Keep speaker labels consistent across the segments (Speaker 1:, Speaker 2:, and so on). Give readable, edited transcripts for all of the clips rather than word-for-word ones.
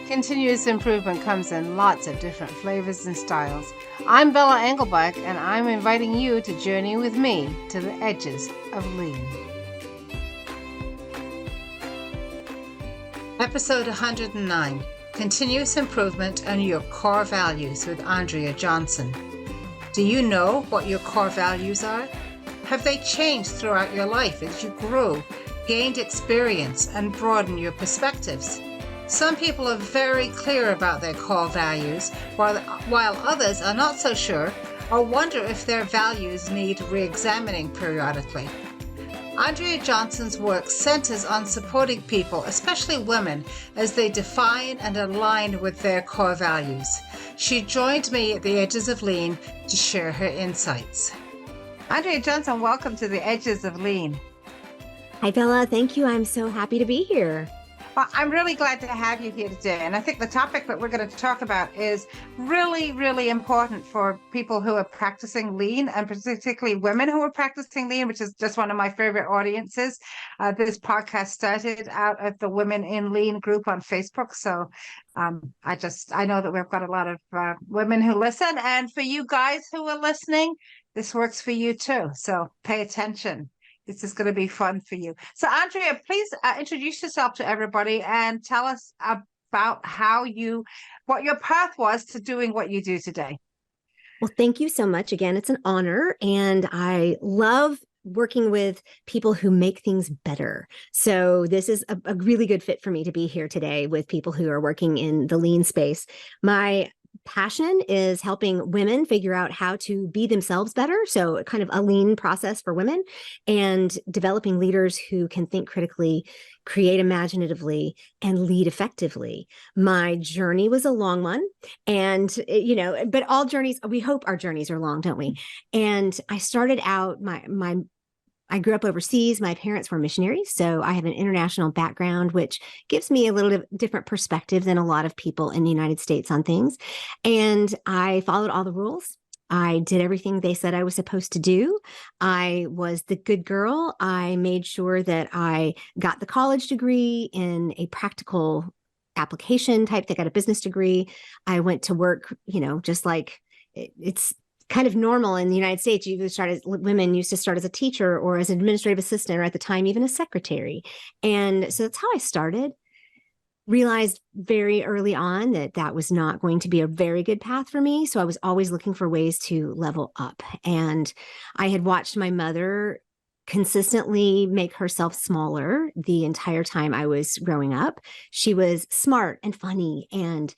Speaker 1: Continuous improvement comes in lots of different flavors and styles. I'm Bella Engelbach, and I'm inviting you to journey with me to the edges of lean. Episode 109, Continuous Improvement and Your Core Values with Andrea Johnson. Do you know what your core values are? Have they changed throughout your life as you grew, gained experience, and broadened your perspectives? Some people are very clear about their core values, while others are not so sure or wonder if their values need re-examining periodically. Andrea Johnson's work centers on supporting people, especially women, as they define and align with their core values. She joined me at the Edges of Lean to share her insights. Andrea Johnson, welcome to the Edges of Lean.
Speaker 2: Hi, Bella. Thank you. I'm so happy to be here.
Speaker 1: Well, I'm really glad to have you here today. And I think the topic that we're going to talk about is really, really important for people who are practicing lean, and particularly women who are practicing lean, which is just one of my favorite audiences. This podcast started out at the Women in Lean group on Facebook. So I know that we've got a lot of women who listen. And for you guys who are listening, this works for you too. So pay attention. This is going to be fun for you. So, Andrea, please introduce yourself to everybody and tell us about what your path was to doing what you do today.
Speaker 2: Well, thank you so much. Again, it's an honor. And I love working with people who make things better. So this is a really good fit for me to be here today with people who are working in the lean space. My passion is helping women figure out how to be themselves better. So kind of a lean process for women, and developing leaders who can think critically, create imaginatively, and lead effectively. My journey was a long one. And, but all journeys, we hope our journeys are long, don't we? And I started out I grew up overseas. My parents were missionaries, so I have an international background, which gives me a little different perspective than a lot of people in the United States on things. And I followed all the rules. I did everything they said I was supposed to do. I was the good girl. I made sure that I got the college degree in a practical application type. They got a business degree. I went to work, just like it's kind of normal in the United States. Women used to start as a teacher or as an administrative assistant, or at the time, even a secretary. And so that's how I started. Realized very early on that was not going to be a very good path for me. So I was always looking for ways to level up. And I had watched my mother consistently make herself smaller the entire time I was growing up. She was smart and funny and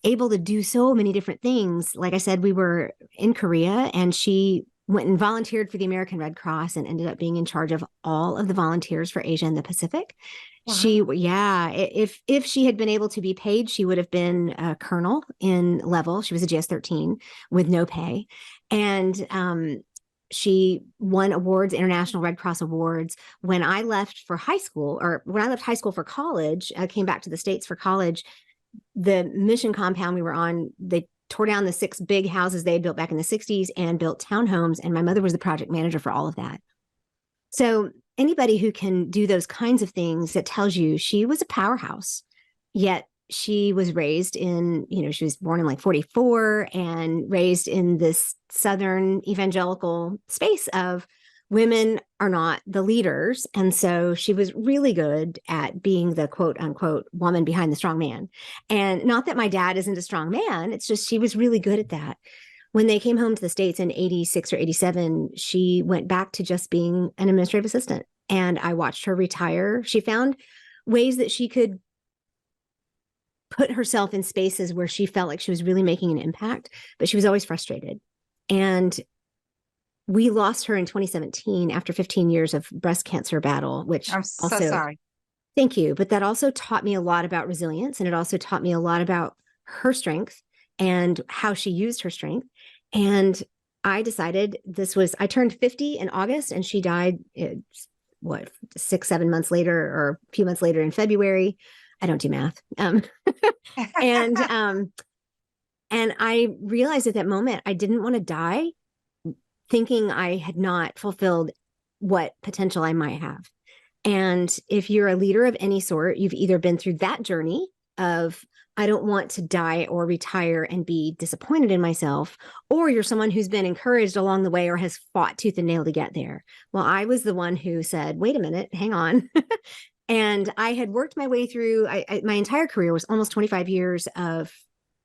Speaker 2: able to do so many different things. Like I said, we were in Korea, and she went and volunteered for the American Red Cross and ended up being in charge of all of the volunteers for Asia and the Pacific. Wow. If she had been able to be paid, she would have been a colonel in level. She was a GS-13 with no pay. And she won awards, International Red Cross awards. When I left for high school, or when I left high school for college, I came back to the States for college. The mission compound we were on, they tore down the 6 big houses they had built back in the 60s and built townhomes. And my mother was the project manager for all of that. So anybody who can do those kinds of things, that tells you she was a powerhouse. Yet she was raised in, she was born in like 44 and raised in this Southern evangelical space of women are not the leaders. And so she was really good at being the quote unquote woman behind the strong man. And not that my dad isn't a strong man. It's just, she was really good at that. When they came home to the States in 86 or 87, she went back to just being an administrative assistant. And I watched her retire. She found ways that she could put herself in spaces where she felt like she was really making an impact, but she was always frustrated. And we lost her in 2017 after 15 years of breast cancer battle, which
Speaker 1: I'm so sorry.
Speaker 2: Thank you. But that also taught me a lot about resilience. And it also taught me a lot about her strength and how she used her strength. And I decided I turned 50 in August, and she died, 6-7 months later, or a few months later in February. I don't do math. And I realized at that moment, I didn't want to die thinking I had not fulfilled what potential I might have. And if you're a leader of any sort, you've either been through that journey of I don't want to die or retire and be disappointed in myself, or you're someone who's been encouraged along the way or has fought tooth and nail to get there. Well, I was the one who said, wait a minute, hang on. And I had worked my way through, my entire career was almost 25 years of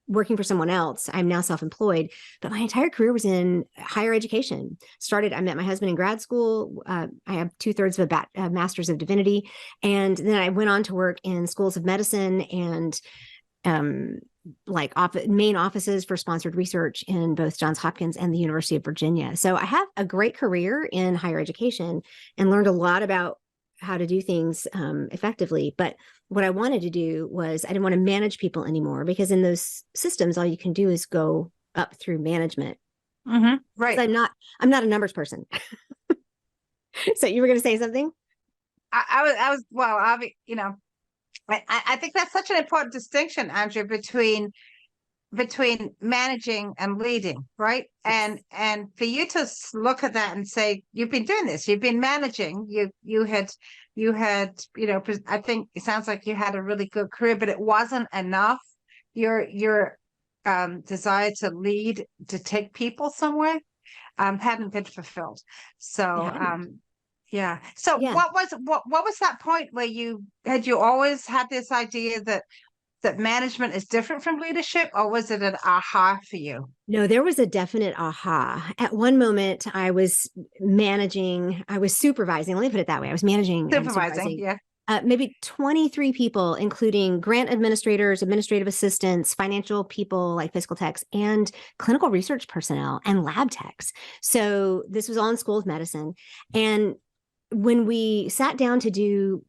Speaker 2: working for someone else. I'm now self-employed, but my entire career was in higher education. I met my husband in grad school. I have 2/3 of a master's of divinity. And then I went on to work in schools of medicine and main offices for sponsored research in both Johns Hopkins and the University of Virginia. So I have a great career in higher education and learned a lot about how to do things effectively. But what I wanted to do was I didn't want to manage people anymore, because in those systems, all you can do is go up through management.
Speaker 1: Mm-hmm. Right.
Speaker 2: I'm not a numbers person. So you were going to say something?
Speaker 1: I think that's such an important distinction, Andrea, between managing and leading, right?
Speaker 2: Yes.
Speaker 1: And for you to look at that and say, you've been doing this, you've been managing, you had, I think it sounds like you had a really good career, but it wasn't enough. Your desire to lead, to take people somewhere, hadn't been fulfilled. So, yeah. So
Speaker 2: Yeah.
Speaker 1: what was that point where you always had this idea that management is different from leadership, or was it an aha for you?
Speaker 2: No, there was a definite aha. At one moment, I was supervising, let me put it that way. I was managing and supervising.
Speaker 1: Yeah.
Speaker 2: Maybe 23 people, including grant administrators, administrative assistants, financial people like fiscal techs, and clinical research personnel and lab techs. So this was all in School of Medicine. And when we sat down to do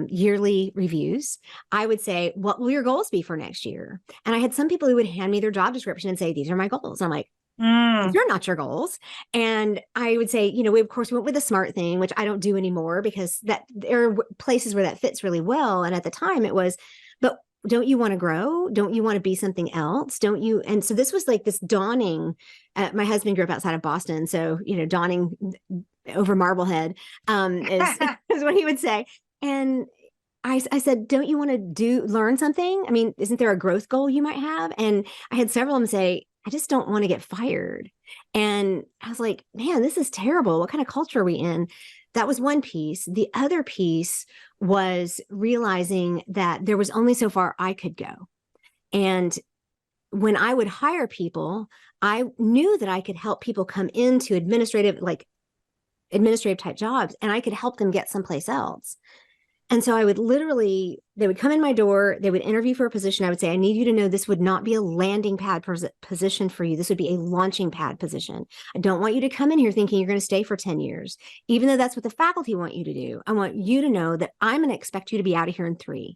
Speaker 2: yearly reviews, I would say, what will your goals be for next year? And I had some people who would hand me their job description and say, these are my goals. I'm like, these are not your goals. And I would say, we of course went with the SMART thing, which I don't do anymore, because that there are places where that fits really well. And at the time it was, but don't you want to grow? Don't you want to be something else? Don't you? And so this was like this dawning. My husband grew up outside of Boston. So, dawning over Marblehead is what he would say. And I said, don't you want to learn something? I mean, isn't there a growth goal you might have? And I had several of them say, I just don't want to get fired. And I was like, man, this is terrible. What kind of culture are we in? That was one piece. The other piece was realizing that there was only so far I could go. And when I would hire people, I knew that I could help people come into administrative type jobs, and I could help them get someplace else. And so I would they would come in my door, they would interview for a position. I would say, I need you to know this would not be a landing pad position for you. This would be a launching pad position. I don't want you to come in here thinking you're going to stay for 10 years, even though that's what the faculty want you to do. I want you to know that I'm going to expect you to be out of here in 3.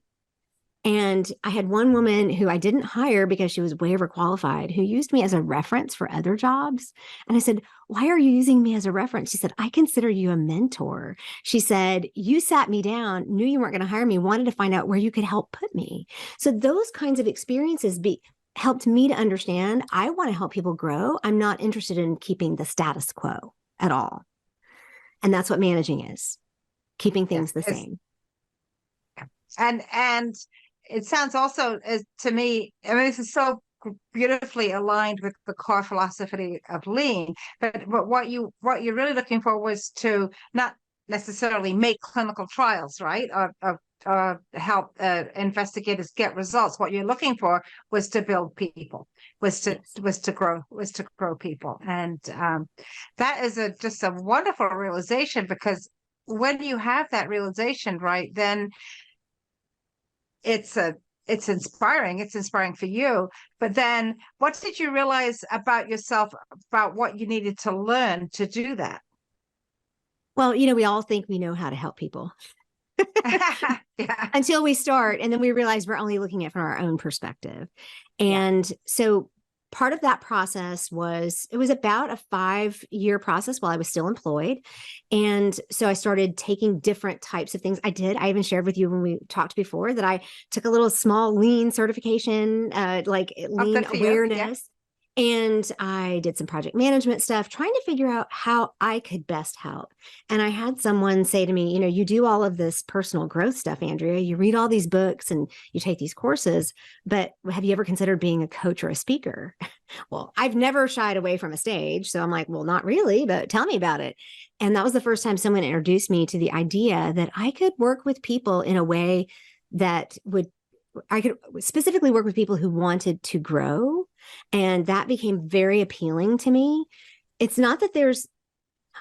Speaker 2: And I had one woman who I didn't hire because she was way overqualified, who used me as a reference for other jobs. And I said, why are you using me as a reference? She said, I consider you a mentor. She said, you sat me down, knew you weren't going to hire me, wanted to find out where you could help put me. So those kinds of experiences helped me to understand I want to help people grow. I'm not interested in keeping the status quo at all. And that's what managing is, keeping things the same.
Speaker 1: And it sounds also to me, I mean, this is so beautifully aligned with the core philosophy of lean, but what you're really looking for was to not necessarily make clinical trials, right? Or help investigators get results. What you're looking for was to build people, was to grow people. And that is just a wonderful realization, because when you have that realization, right, then it's inspiring. It's inspiring for you. But then what did you realize about yourself, about what you needed to learn to do that?
Speaker 2: Well, we all think we know how to help people.
Speaker 1: Yeah.
Speaker 2: Until we start, and then we realize we're only looking at it from our own perspective. And so part of that process was about a 5-year process while I was still employed. And so I started taking different types of things. I even shared with you when we talked before that I took a little small lean certification, like lean awareness. And I did some project management stuff, trying to figure out how I could best help. And I had someone say to me, you do all of this personal growth stuff, Andrea. You read all these books and you take these courses, but have you ever considered being a coach or a speaker? Well, I've never shied away from a stage. So I'm like, well, not really, but tell me about it. And that was the first time someone introduced me to the idea that I could work with people in a way that I could specifically work with people who wanted to grow. And that became very appealing to me. It's not that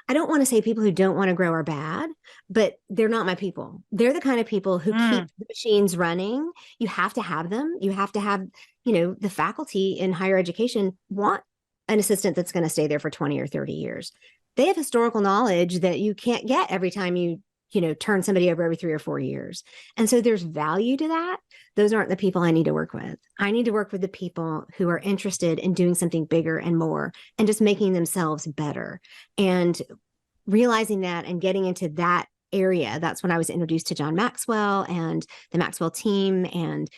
Speaker 2: I don't want to say people who don't want to grow are bad, but they're not my people. They're the kind of people who keep the machines running. You have to have them. You have to have, the faculty in higher education want an assistant that's going to stay there for 20 or 30 years. They have historical knowledge that you can't get every time you turn somebody over every 3 or 4 years. And so there's value to that. Those aren't the people I need to work with. I need to work with the people who are interested in doing something bigger and more and just making themselves better. And realizing that and getting into that area, that's when I was introduced to John Maxwell and the Maxwell team, and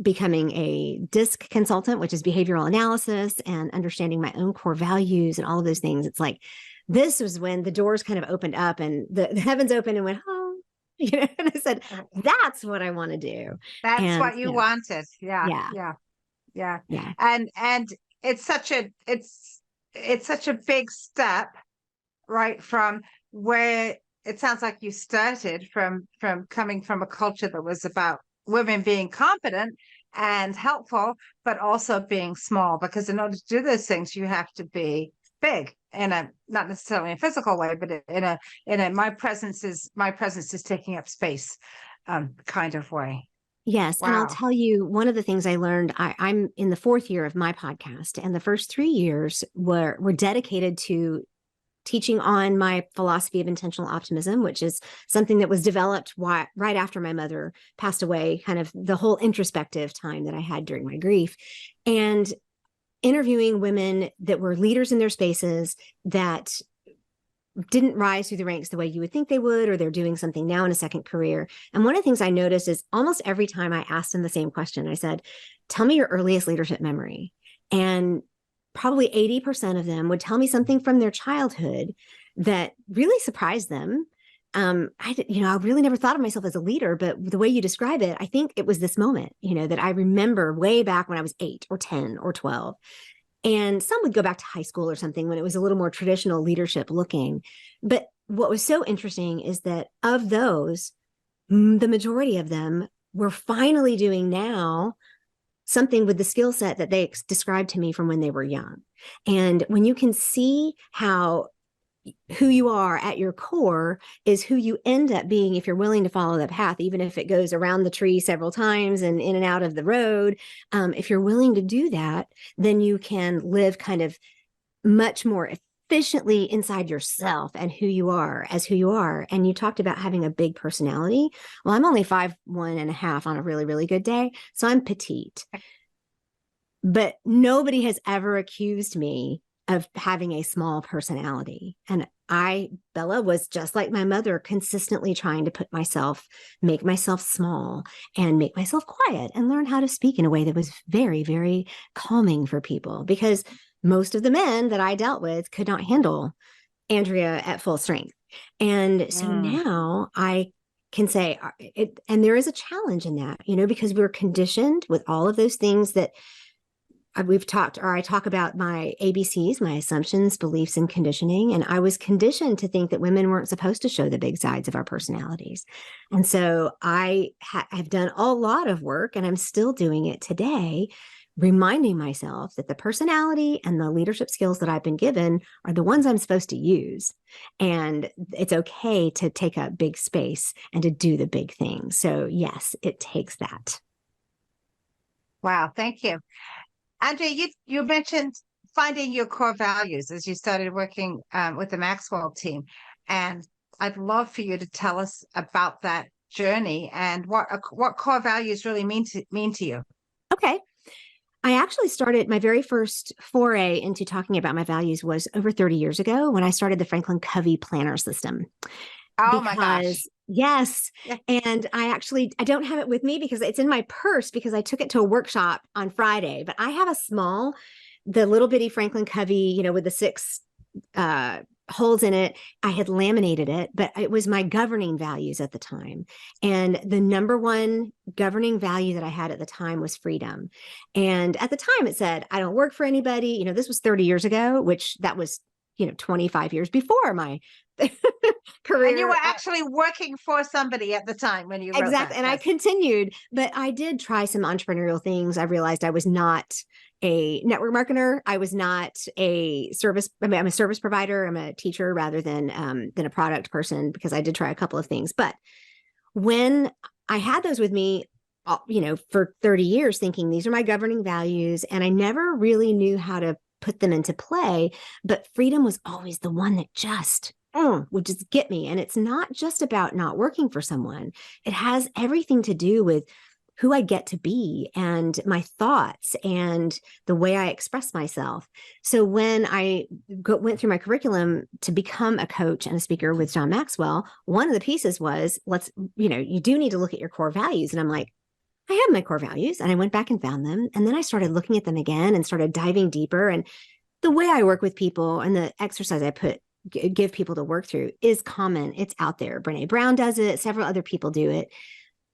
Speaker 2: becoming a DISC consultant, which is behavioral analysis, and understanding my own core values and all of those things. It's like, this was when the doors kind of opened up and the heavens opened and went, oh, and I said, that's what I want to do.
Speaker 1: That's what you wanted. Yeah. And it's such a big step, right? From where it sounds like you started from coming from a culture that was about women being competent and helpful, but also being small, because in order to do those things, you have to be big in a, not necessarily in a physical way, but in a my presence is taking up space kind of way.
Speaker 2: Yes. Wow. And I'll tell you, one of the things I learned, I'm in the 4th year of my podcast, and the first 3 years were dedicated to teaching on my philosophy of intentional optimism, which is something that was developed right after my mother passed away, kind of the whole introspective time that I had during my grief. And interviewing women that were leaders in their spaces that didn't rise through the ranks the way you would think they would, or they're doing something now in a second career. And one of the things I noticed is almost every time I asked them the same question, I said, tell me your earliest leadership memory. And probably 80% of them would tell me something from their childhood that really surprised them. I really never thought of myself as a leader, but the way you describe it, I think it was this moment, that I remember way back when I was 8 or 10 or 12. And some would go back to high school or something when it was a little more traditional leadership looking. But what was so interesting is that of those, the majority of them were finally doing now something with the skill set that they described to me from when they were young. And when you can see how who you are at your core is who you end up being if you're willing to follow that path, even if it goes around the tree several times and in and out of the road. If you're willing to do that, then you can live kind of much more efficiently inside yourself and who you are as who you are. And you talked about having a big personality. Well, I'm only 5'1.5" on a really, really good day. So I'm petite. But nobody has ever accused me of having a small personality. And Bella, was just like my mother, consistently trying to make myself small and make myself quiet and learn how to speak in a way that was very, very calming for people, because most of the men that I dealt with could not handle Andrea at full strength. And so now I can say it, and there is a challenge in that, because we're conditioned with all of those things that I talk about my ABCs, my assumptions, beliefs, and conditioning. And I was conditioned to think that women weren't supposed to show the big sides of our personalities. And so I have done a lot of work, and I'm still doing it today, reminding myself that the personality and the leadership skills that I've been given are the ones I'm supposed to use. And it's okay to take up big space and to do the big things. So yes, it takes that.
Speaker 1: Wow. Thank you. Andrea, you mentioned finding your core values as you started working with the Maxwell team. And I'd love for you to tell us about that journey and what core values really mean to you.
Speaker 2: Okay. I actually started my very first foray into talking about my values was over 30 years ago when I started the Franklin Covey Planner System.
Speaker 1: Oh my gosh.
Speaker 2: Yes. Yeah. And I don't have it with me because it's in my purse because I took it to a workshop on Friday, but I have a small the little bitty Franklin Covey, with the 6 holes in it. I had laminated it, but it was my governing values at the time. And the number one governing value that I had at the time was freedom. And at the time it said, I don't work for anybody. This was 30 years ago, which that was, 25 years before my career.
Speaker 1: And you were actually working for somebody at the time when you wrote
Speaker 2: exactly.
Speaker 1: that.
Speaker 2: And yes. I continued, but I did try some entrepreneurial things. I realized I was not a network marketer. I was not a service. I'm a service provider. I'm a teacher rather than a product person, because I did try a couple of things. But when I had those with me, for 30 years, thinking these are my governing values, and I never really knew how to put them into play, but freedom was always the one that just would just get me. And it's not just about not working for someone. It has everything to do with who I get to be and my thoughts and the way I express myself. So when I went through my curriculum to become a coach and a speaker with John Maxwell, one of the pieces was, you do need to look at your core values. And I'm like, I have my core values. And I went back and found them. And then I started looking at them again and started diving deeper. And the way I work with people and the exercise I give people to work through is common. It's out there. Brene Brown does it. Several other people do it.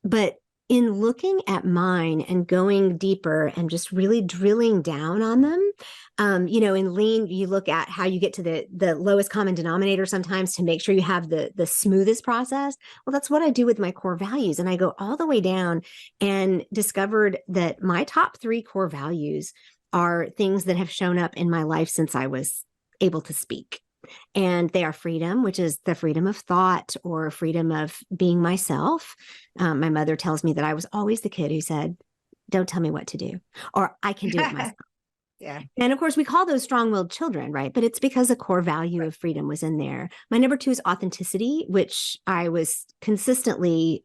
Speaker 2: But in looking at mine and going deeper and just really drilling down on them, in lean, you look at how you get to the lowest common denominator sometimes to make sure you have the smoothest process. Well, that's what I do with my core values. And I go all the way down and discovered that my top 3 core values are things that have shown up in my life since I was able to speak. And they are freedom, which is the freedom of thought or freedom of being myself. My mother tells me that I was always the kid who said, don't tell me what to do, or I can do it myself.
Speaker 1: Yeah.
Speaker 2: And of course, we call those strong-willed children, right? But it's because the core value of freedom was in there. My number 2 is authenticity, which I was consistently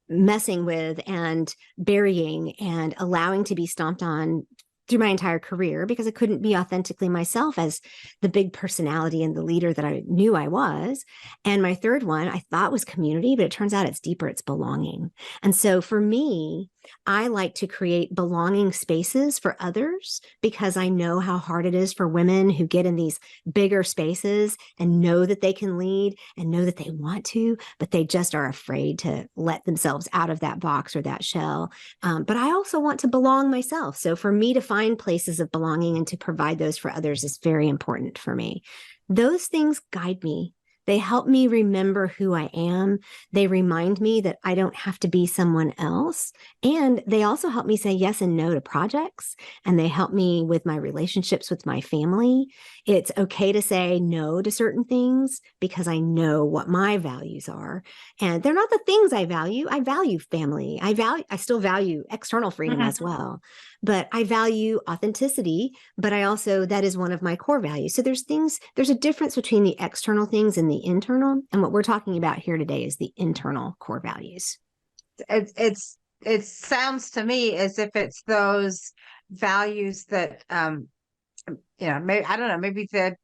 Speaker 2: messing with and burying and allowing to be stomped on through my entire career, because I couldn't be authentically myself as the big personality and the leader that I knew I was. And my third one I thought was community, but it turns out it's deeper, it's belonging. And so for me, I like to create belonging spaces for others, because I know how hard it is for women who get in these bigger spaces and know that they can lead and know that they want to, but they just are afraid to let themselves out of that box or that shell. But I also want to belong myself. So for me to find places of belonging and to provide those for others is very important for me. Those things guide me. They help me remember who I am. They remind me that I don't have to be someone else. And they also help me say yes and no to projects. And they help me with my relationships with my family. It's okay to say no to certain things because I know what my values are. And they're not the things I value. I value family. I still value external freedom as well. But I value authenticity, but that is one of my core values. So there's a difference between the external things and the internal. And what we're talking about here today is the internal core values.
Speaker 1: It sounds to me as if it's those values that, maybe, I don't know, maybe they're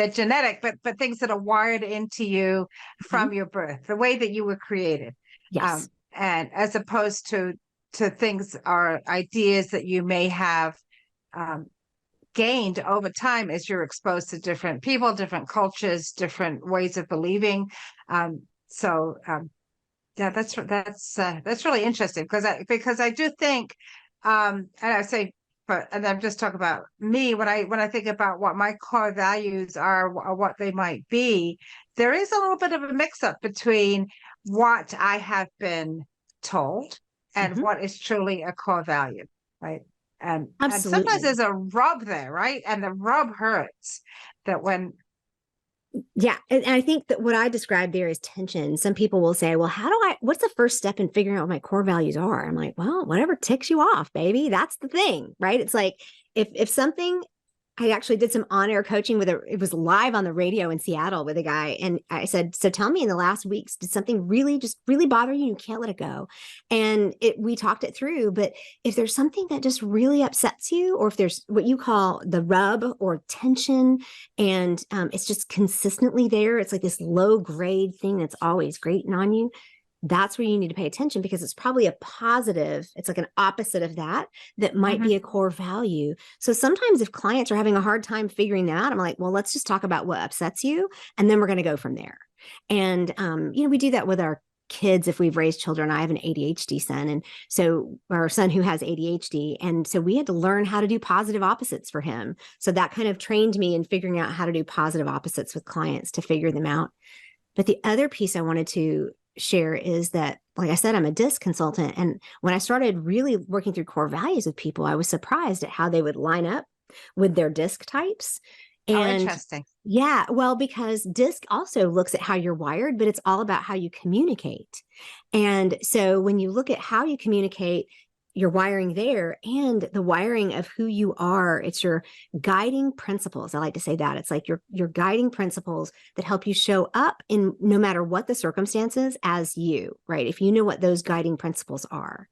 Speaker 1: genetic, but things that are wired into you from your birth, the way that you were created.
Speaker 2: Yes.
Speaker 1: And as opposed to things or ideas that you may have gained over time as you're exposed to different people, different cultures, different ways of believing. Yeah, that's really interesting, because I do think, and I say, and I'm just talking about me when I think about what my core values are or what they might be. There is a little bit of a mix-up between what I have been told and what is truly a core value, right? And sometimes there's a rub there, right? And the rub hurts.
Speaker 2: Yeah. And I think that what I described there is tension. Some people will say, well, what's the first step in figuring out what my core values are? I'm like, well, whatever ticks you off, baby, that's the thing, right? It's like, if something, I actually did some on-air coaching it was live on the radio in Seattle with a guy. And I said, so tell me, in the last weeks, did something really bother you? You can't let it go. And we talked it through. But if there's something that just really upsets you, or if there's what you call the rub or tension, and it's just consistently there, it's like this low grade thing that's always grating on you, that's where you need to pay attention, because it's probably a positive. It's like an opposite of that might
Speaker 1: Mm-hmm.
Speaker 2: be a core value. So sometimes if clients are having a hard time figuring that out, I'm like, well, let's just talk about what upsets you, and then we're going to go from there. And, we do that with our kids. If we've raised children, I have an ADHD son, and so our son who has ADHD, and so we had to learn how to do positive opposites for him. So that kind of trained me in figuring out how to do positive opposites with clients to figure them out. But the other piece I wanted to share is that, like I said, I'm a DISC consultant, and when I started really working through core values with people, I was surprised at how they would line up with their DISC types.
Speaker 1: Oh,
Speaker 2: And
Speaker 1: interesting.
Speaker 2: yeah, well, because DISC also looks at how you're wired, but it's all about how you communicate. And so when you look at how you communicate, your wiring there and the wiring of who you are, it's your guiding principles. I like to say that it's like your guiding principles that help you show up in no matter what the circumstances as you, right? If you know what those guiding principles are.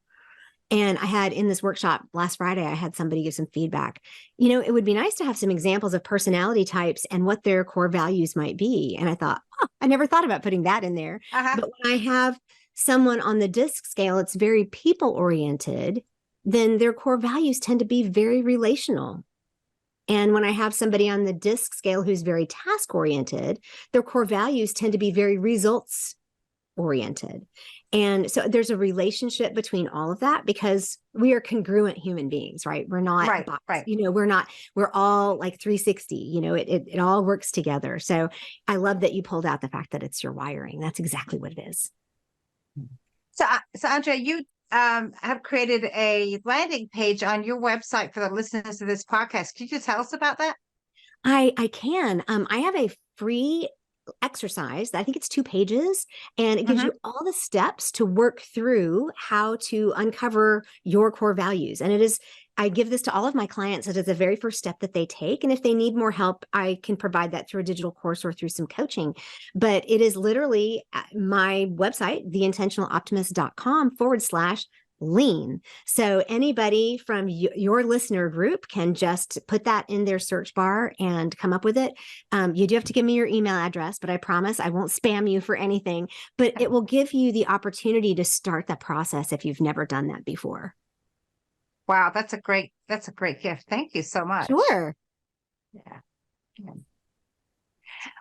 Speaker 2: And I had in this workshop last Friday, I had somebody give some feedback. It would be nice to have some examples of personality types and what their core values might be. And I thought, oh, I never thought about putting that in there.
Speaker 1: Uh-huh.
Speaker 2: But when I have someone on the DISC scale, it's very people oriented, then their core values tend to be very relational. And when I have somebody on the DISC scale who's very task oriented, their core values tend to be very results oriented. And so there's a relationship between all of that, because we are congruent human beings, right? We're not
Speaker 1: Right,
Speaker 2: bots.
Speaker 1: right.
Speaker 2: We're all like 360, it all works together. So I love that you pulled out the fact that it's your wiring. That's exactly what it is.
Speaker 1: So Andrea, you have created a landing page on your website for the listeners to this podcast. Could you tell us about that?
Speaker 2: I can. I have a free exercise. I think it's 2 pages, and it gives
Speaker 1: Mm-hmm.
Speaker 2: you all the steps to work through how to uncover your core values. And I give this to all of my clients. It is the very first step that they take. And if they need more help, I can provide that through a digital course or through some coaching. But it is literally my website, theintentionaloptimist.com/lean. So anybody from your listener group can just put that in their search bar and come up with it. You do have to give me your email address, but I promise I won't spam you for anything. But it will give you the opportunity to start that process if you've never done that before.
Speaker 1: Wow, that's a great gift. Thank you so much.
Speaker 2: Sure.
Speaker 1: Yeah. Yeah.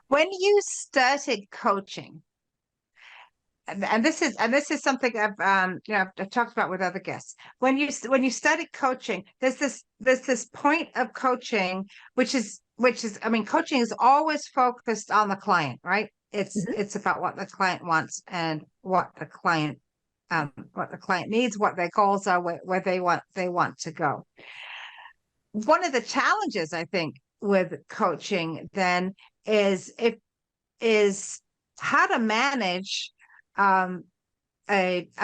Speaker 1: When you started coaching, and this is something I've talked about with other guests. When you started coaching, there's this point of coaching, which is I mean, coaching is always focused on the client, right? It's about what the client wants and what the client needs, what their goals are, where they want to go. One of the challenges, I think, with coaching then is how to manage a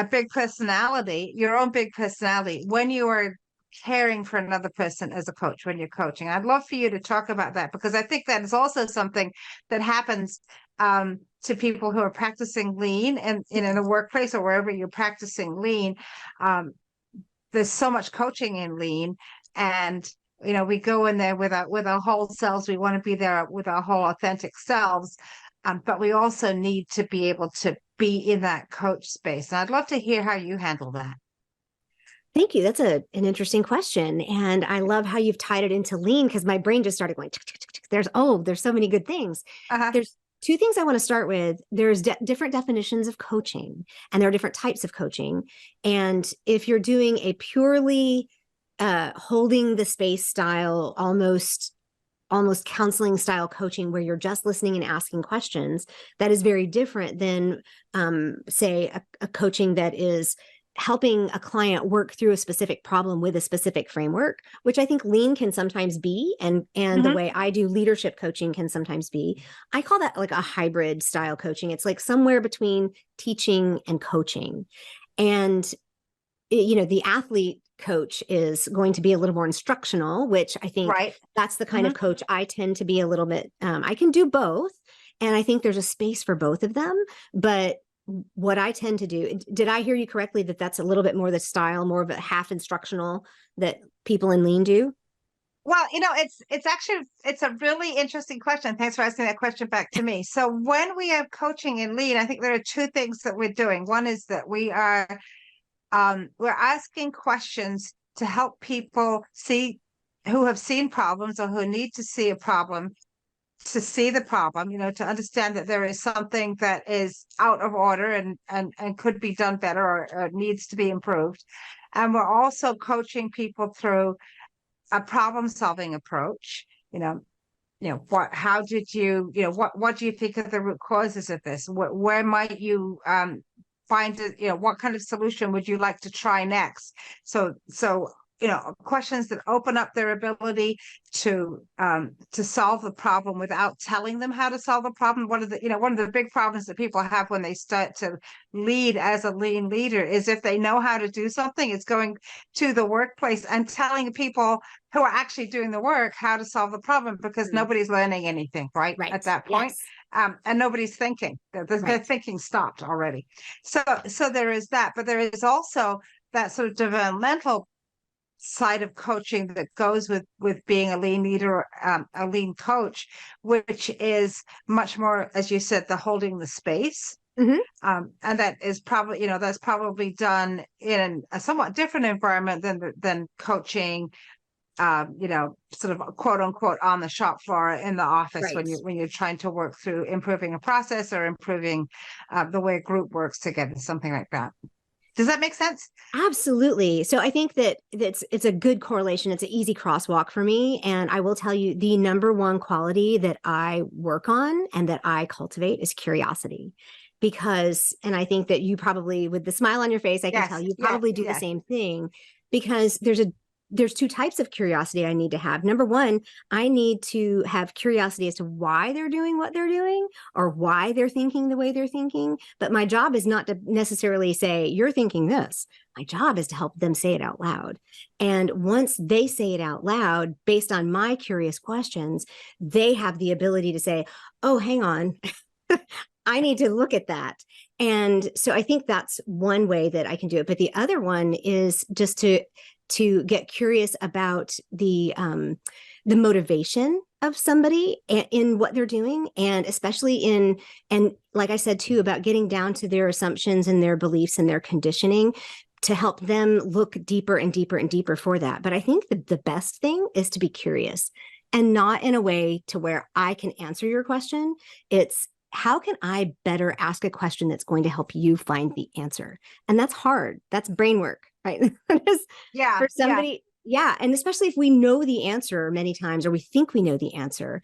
Speaker 1: big personality, your own big personality, when you are caring for another person as a coach, when you're coaching. I'd love for you to talk about that, because I think that is also something that happens to people who are practicing lean and in a workplace or wherever you're practicing lean. There's so much coaching in lean, and we go in there with our whole selves. We want to be there with our whole authentic selves, but we also need to be able to be in that coach space. And I'd love to hear how you handle that.
Speaker 2: Thank you. That's an interesting question. And I love how you've tied it into lean, because my brain just started going, tick, tick, tick, tick. There's so many good things.
Speaker 1: Uh-huh.
Speaker 2: There's 2 things I want to start with. There's different definitions of coaching, and there are different types of coaching. And if you're doing a purely holding the space style, almost counseling style coaching, where you're just listening and asking questions, that is very different than say a coaching that is helping a client work through a specific problem with a specific framework, which I think lean can sometimes be, and the way I do leadership coaching can sometimes be. I call that like a hybrid style coaching. It's like somewhere between teaching and coaching. And the athlete coach is going to be a little more instructional, which I think that's the kind of coach I tend to be a little bit, I can do both. And I think there's a space for both of them. But what I tend to do, did I hear you correctly that that's a little bit more the style, more of a half instructional that people in lean do?
Speaker 1: Well, it's a really interesting question. Thanks for asking that question back to me. So when we have coaching and lead, I think there are two things that we're doing. One is that we're asking questions to help people see who have seen problems or who need to see a problem to see the problem, to understand that there is something that is out of order and could be done better or needs to be improved. And we're also coaching people through a problem solving approach. How did what do you think are the root causes of this? Where might you find it, what kind of solution would you like to try next? So questions that open up their ability to solve the problem without telling them how to solve the problem. One of the big problems that people have when they start to lead as a lean leader is if they know how to do something, it's going to the workplace and telling people who are actually doing the work how to solve the problem, because nobody's learning anything right at that point.
Speaker 2: Yes.
Speaker 1: And nobody's thinking. Their thinking stopped already. So there is that, but there is also that sort of developmental side of coaching that goes with being a lean leader, a lean coach, which is much more, as you said, the holding the space. And that is probably, that's probably done in a somewhat different environment than coaching, sort of quote unquote on the shop floor in the office, when you're trying to work through improving a process or improving the way a group works together, something like that. Does that make sense?
Speaker 2: Absolutely. So I think that it's a good correlation. It's an easy crosswalk for me. And I will tell you, the number one quality that I work on and that I cultivate is curiosity. And I think that you probably, with the smile on your face, I can tell you probably do the same thing, because there's two types of curiosity I need to have. Number one, I need to have curiosity as to why they're doing what they're doing or why they're thinking the way they're thinking. But my job is not to necessarily say, you're thinking this. My job is to help them say it out loud. And once they say it out loud, based on my curious questions, they have the ability to say, oh, hang on. I need to look at that. And so I think that's one way that I can do it. But the other one is just to get curious about the motivation of somebody in what they're doing, and especially and like I said too, about getting down to their assumptions and their beliefs and their conditioning, to help them look deeper and deeper and deeper for that. But I think the best thing is to be curious, and not in a way to where I can answer your question. It's, how can I better ask a question that's going to help you find the answer? And that's hard. That's brain work, right? For somebody. Yeah. And especially if we know the answer many times, or we think we know the answer.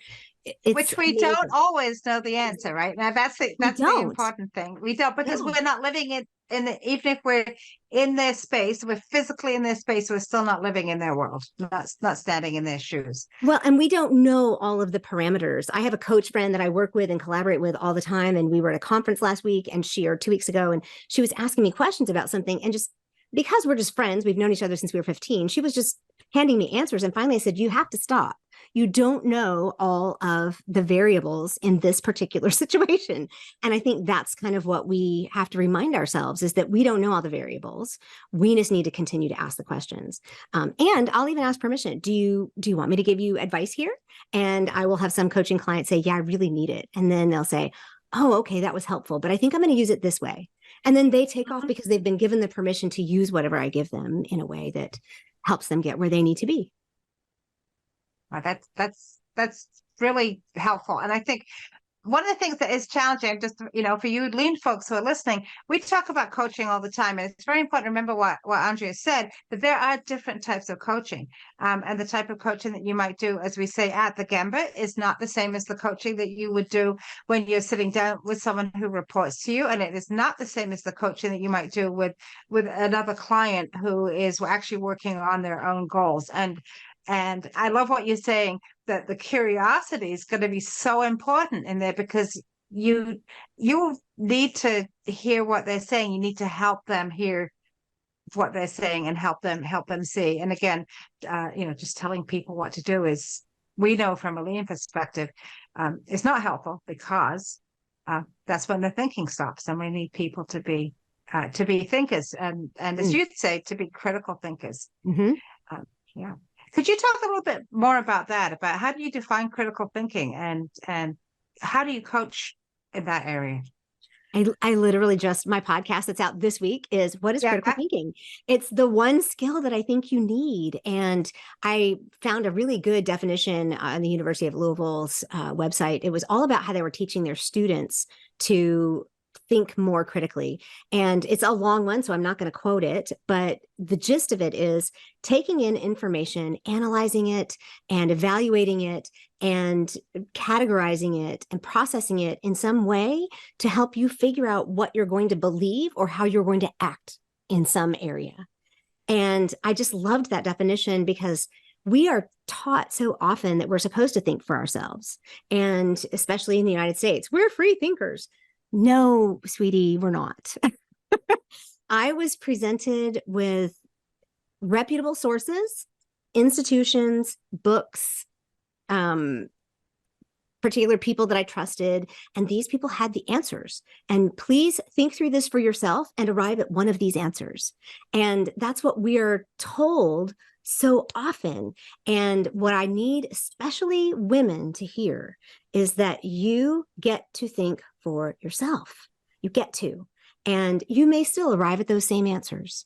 Speaker 1: Which we don't always know the answer, right? Now that's the important thing. We don't, because we're not living even if we're in their space, we're physically in their space, we're still not living in their world, not standing in their shoes.
Speaker 2: Well, and we don't know all of the parameters. I have a coach friend that I work with and collaborate with all the time. And we were at a conference last week, and 2 weeks ago, and she was asking me questions about something. And just because we're just friends, we've known each other since we were 15, she was just handing me answers. And finally I said, you have to stop. You don't know all of the variables in this particular situation. And I think that's kind of what we have to remind ourselves, is that we don't know all the variables. We just need to continue to ask the questions. And I'll even ask permission. Do you want me to give you advice here? And I will have some coaching clients say, yeah, I really need it. And then they'll say, oh, okay, that was helpful, but I think I'm going to use it this way. And then they take off because they've been given the permission to use whatever I give them in a way that helps them get where they need to be.
Speaker 1: That's really helpful. And I think one of the things that is challenging, just, for you lean folks who are listening, we talk about coaching all the time. And it's very important to remember what Andrea said, that there are different types of coaching. And the type of coaching that you might do, as we say, at the Gambit, is not the same as the coaching that you would do when you're sitting down with someone who reports to you. And it is not the same as the coaching that you might do with another client who is actually working on their own goals. And I love what you're saying, that the curiosity is going to be so important in there, because you need to hear what they're saying. You need to help them hear what they're saying and help them see. And again, just telling people what to do is, we know from a lean perspective, is not helpful, because that's when the thinking stops. And we need people to be thinkers, and as you'd say, to be critical thinkers.
Speaker 2: Mm-hmm.
Speaker 1: Yeah. Could you talk a little bit more about that, about how do you define critical thinking and how do you coach in that area?
Speaker 2: I literally just, my podcast that's out this week is What is
Speaker 1: Yeah.
Speaker 2: Critical Thinking? It's the one skill that I think you need. And I found a really good definition on the University of Louisville's website. It was all about how they were teaching their students to think more critically. And it's a long one, so I'm not going to quote it, but the gist of it is taking in information, analyzing it and evaluating it and categorizing it and processing it in some way to help you figure out what you're going to believe or how you're going to act in some area. And I just loved that definition because we are taught so often that we're supposed to think for ourselves. And especially in the United States, we're free thinkers. No, sweetie, we're not. I was presented with reputable sources, institutions, books, particular people that I trusted, and these people had the answers. And please think through this for yourself and arrive at one of these answers. And that's what we are told so often. And what I need, especially women, to hear is that you get to think for yourself. You get to. And you may still arrive at those same answers.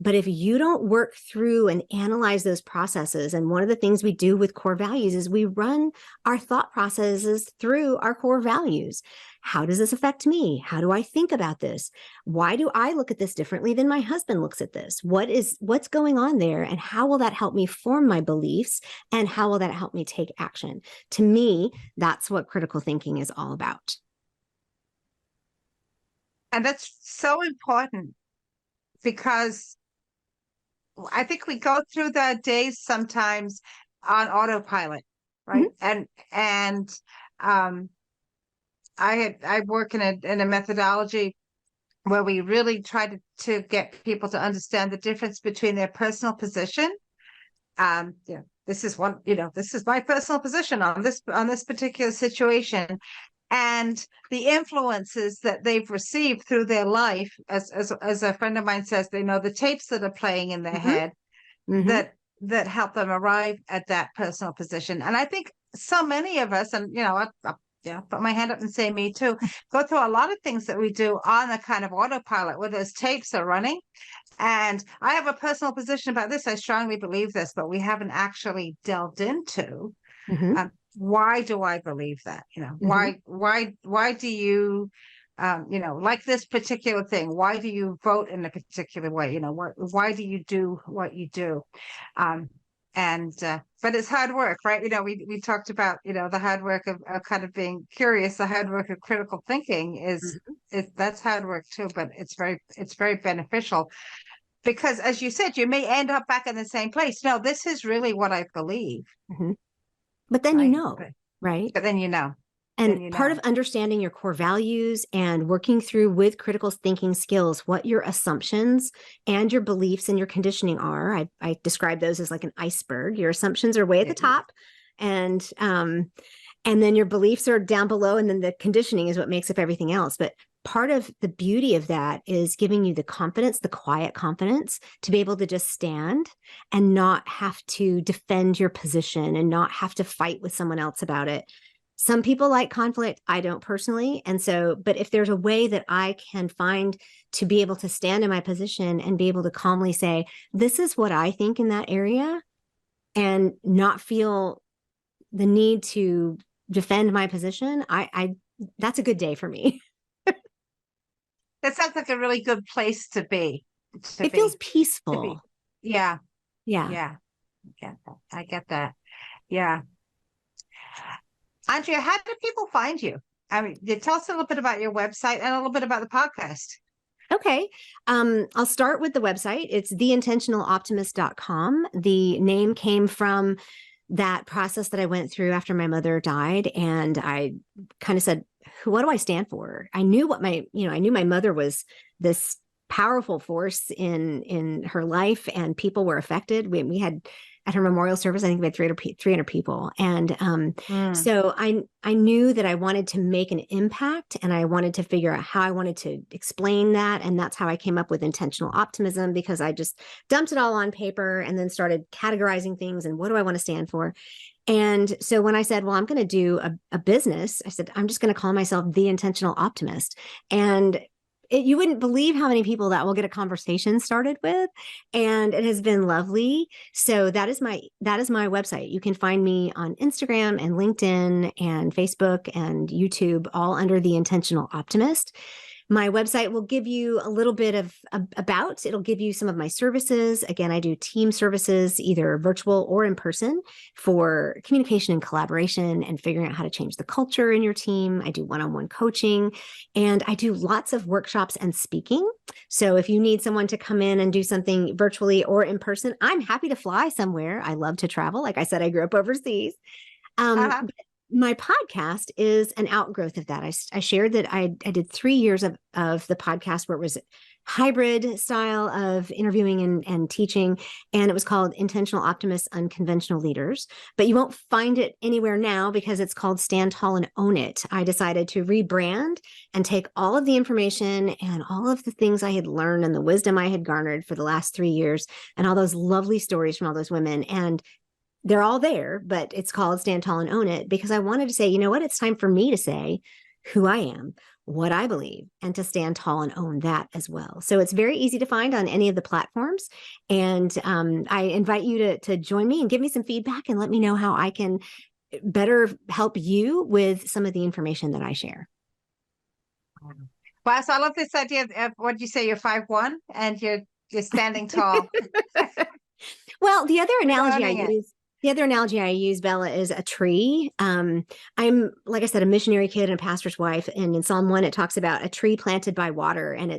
Speaker 2: But if you don't work through and analyze those processes, and one of the things we do with core values is we run our thought processes through our core values. How does this affect me? How do I think about this? Why do I look at this differently than my husband looks at this? What's going on there? And how will that help me form my beliefs? And how will that help me take action? To me, that's what critical thinking is all about.
Speaker 1: And that's so important because I think we go through the days sometimes on autopilot, right?
Speaker 2: Mm-hmm.
Speaker 1: And I work in a methodology where we really try to get people to understand the difference between their personal position. This is my personal position on this particular situation, and the influences that they've received through their life, as a friend of mine says, they know the tapes that are playing in their
Speaker 2: Mm-hmm.
Speaker 1: head
Speaker 2: Mm-hmm.
Speaker 1: that help them arrive at that personal position. And I think so many of us, and I put my hand up and say me too, go through a lot of things that we do on a kind of autopilot where those tapes are running. And I have a personal position about this. I strongly believe this, but we haven't actually delved into
Speaker 2: Mm-hmm.
Speaker 1: why do I believe that?
Speaker 2: Mm-hmm.
Speaker 1: Why do you, like this particular thing? Why do you vote in a particular way? Why do you do what you do? But it's hard work, right? We talked about, the hard work of kind of being curious. The hard work of critical thinking that's hard work too, but it's very beneficial because, as you said, you may end up back in the same place. No, this is really what I believe.
Speaker 2: Mm-hmm. But then
Speaker 1: Right?
Speaker 2: right?
Speaker 1: But then
Speaker 2: And part of understanding your core values and working through with critical thinking skills, what your assumptions and your beliefs and your conditioning are. I describe those as like an iceberg. Your assumptions are way at the top, and then your beliefs are down below, and then the conditioning is what makes up everything else. But part of the beauty of that is giving you the confidence, the quiet confidence to be able to just stand and not have to defend your position and not have to fight with someone else about it. Some people like conflict. I don't personally. And so, but if there's a way that I can find to be able to stand in my position and be able to calmly say, this is what I think in that area, and not feel the need to defend my position, that's a good day for me.
Speaker 1: That sounds like a really good place to be.
Speaker 2: It feels peaceful.
Speaker 1: Yeah.
Speaker 2: Yeah.
Speaker 1: I get that. Yeah. Andrea, how do people find you? I mean, tell us a little bit about your website and a little bit about the podcast.
Speaker 2: Okay. I'll start with the website. It's theintentionaloptimist.com. The name came from that process that I went through after my mother died. And I kind of said, what do I stand for? I knew I knew my mother was this powerful force in her life, and people were affected. We had at her memorial service. I think we had 300 people. And
Speaker 1: Mm.
Speaker 2: so I knew that I wanted to make an impact, and I wanted to figure out how I wanted to explain that. And that's how I came up with intentional optimism, because I just dumped it all on paper and then started categorizing things and what do I want to stand for. And so when I said, well, I'm going to do a business, I said, I'm just going to call myself the intentional optimist. And you wouldn't believe how many people that will get a conversation started with. And it has been lovely. So that is my website. You can find me on Instagram and LinkedIn and Facebook and YouTube, all under the Intentional Optimist. My website will give you a little bit of about, it'll give you some of my services. Again, I do team services, either virtual or in person, for communication and collaboration and figuring out how to change the culture in your team. I do one-on-one coaching, and I do lots of workshops and speaking. So if you need someone to come in and do something virtually or in person, I'm happy to fly somewhere. I love to travel. Like I said, I grew up overseas.
Speaker 1: Uh-huh.
Speaker 2: My podcast is an outgrowth of that. I shared that I did 3 years of the podcast, where it was hybrid style of interviewing and teaching. And it was called Intentional Optimists, Unconventional Leaders. But you won't find it anywhere now because it's called Stand Tall and Own It. I decided to rebrand and take all of the information and all of the things I had learned and the wisdom I had garnered for the last 3 years and all those lovely stories from all those women, and they're all there, but it's called Stand Tall and Own It, because I wanted to say, you know what, it's time for me to say who I am, what I believe, and to stand tall and own that as well. So it's very easy to find on any of the platforms. And I invite you to join me and give me some feedback and let me know how I can better help you with some of the information that I share.
Speaker 1: Wow, so I love this idea of what you say, you're 5'1" and you're standing tall.
Speaker 2: Well, the other
Speaker 1: You're
Speaker 2: analogy I
Speaker 1: owning it.
Speaker 2: use, Bella, is a tree. I'm, like I said, a missionary kid and a pastor's wife. And in Psalm 1, it talks about a tree planted by water, and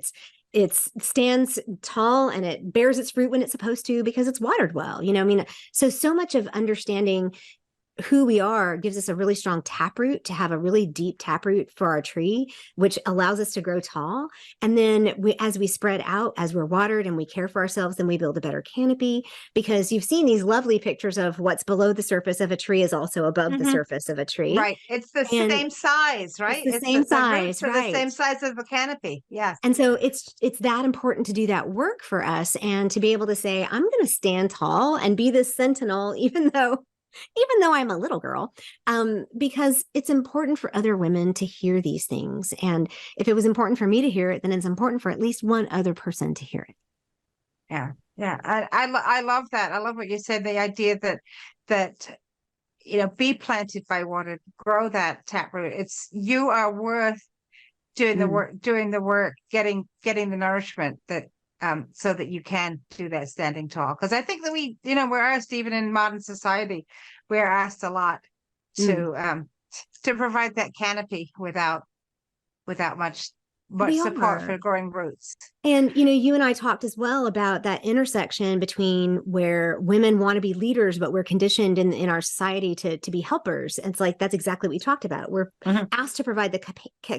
Speaker 2: it stands tall and it bears its fruit when it's supposed to because it's watered well. You know, I mean, so much of understanding who we are gives us a really strong taproot, to have a really deep taproot for our tree, which allows us to grow tall. And then as we spread out, as we're watered and we care for ourselves, then we build a better canopy, because you've seen these lovely pictures of what's below the surface of a tree is also above the surface of a tree.
Speaker 1: Right. It's the
Speaker 2: And
Speaker 1: same size, right?
Speaker 2: it's the same size,
Speaker 1: roots are
Speaker 2: right?
Speaker 1: the same size as the canopy. Yes.
Speaker 2: And so it's that important to do that work for us, and to be able to say, I'm going to stand tall and be this sentinel, even though I'm a little girl, because it's important for other women to hear these things. And if it was important for me to hear it, then it's important for at least one other person to hear it.
Speaker 1: Yeah. Yeah. I love that. I love what you said. The idea that, be planted by water, grow that taproot. You are worth doing the work, getting the nourishment that, so that you can do that standing tall. Because I think that we're asked, even in modern society, we're asked a lot to provide that canopy without much support for growing roots.
Speaker 2: And, you and I talked as well about that intersection between where women want to be leaders, but we're conditioned in our society to be helpers. It's like, that's exactly what we talked about. We're asked to provide the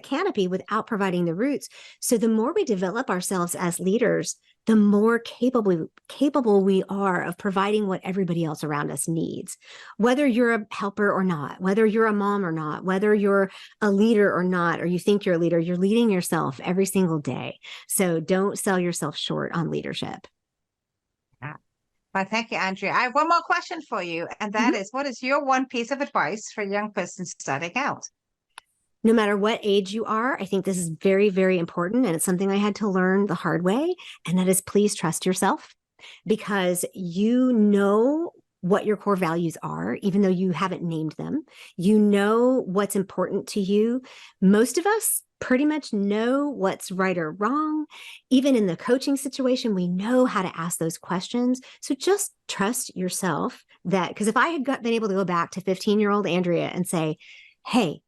Speaker 2: canopy without providing the roots. So the more we develop ourselves as leaders, the more capable we are of providing what everybody else around us needs. Whether you're a helper or not, whether you're a mom or not, whether you're a leader or not, or you think you're a leader, you're leading yourself every single day. So don't sell yourself short on leadership.
Speaker 1: Well, thank you, Andrea. I have one more question for you, and that is, what is your one piece of advice for a young person starting out?
Speaker 2: No matter what age you are, I think this is very, very important. And it's something I had to learn the hard way. And that is, please trust yourself, because you know what your core values are, even though you haven't named them. You know what's important to you. Most of us pretty much know what's right or wrong. Even in the coaching situation, we know how to ask those questions. So just trust yourself, that, because if I had been able to go back to 15-year-old Andrea and say, hey,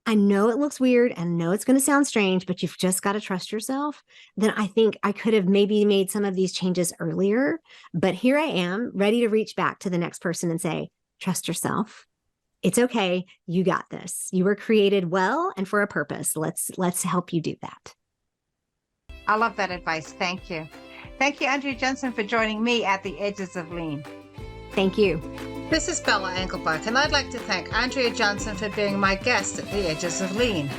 Speaker 2: I know it looks weird and I know it's going to sound strange, but you've just got to trust yourself, then I think I could have maybe made some of these changes earlier. But here I am, ready to reach back to the next person and say, trust yourself. It's okay. You got this. You were created well and for a purpose. Let's help you do that.
Speaker 1: I love that advice. Thank you. Thank you, Andrea Johnson, for joining me at the Edges of Lean.
Speaker 2: Thank you.
Speaker 1: This is Bella Engelbach, and I'd like to thank Andrea Johnson for being my guest at the Edges of Lean.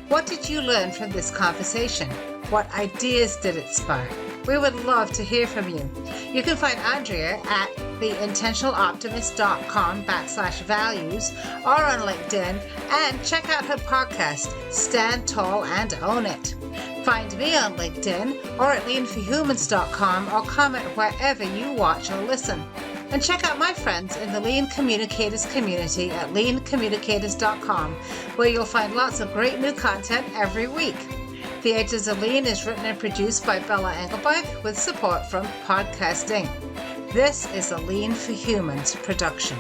Speaker 1: What did you learn from this conversation? What ideas did it spark? We would love to hear from you. You can find Andrea at theintentionaloptimist.com/values or on LinkedIn, and check out her podcast, Stand Tall and Own It. Find me on LinkedIn or at leanforhumans.com, or comment wherever you watch or listen. And check out my friends in the Lean Communicators community at leancommunicators.com, where you'll find lots of great new content every week. The Edges of Lean is written and produced by Bella Engelbach with support from Podcasting. This is a Lean for Humans production.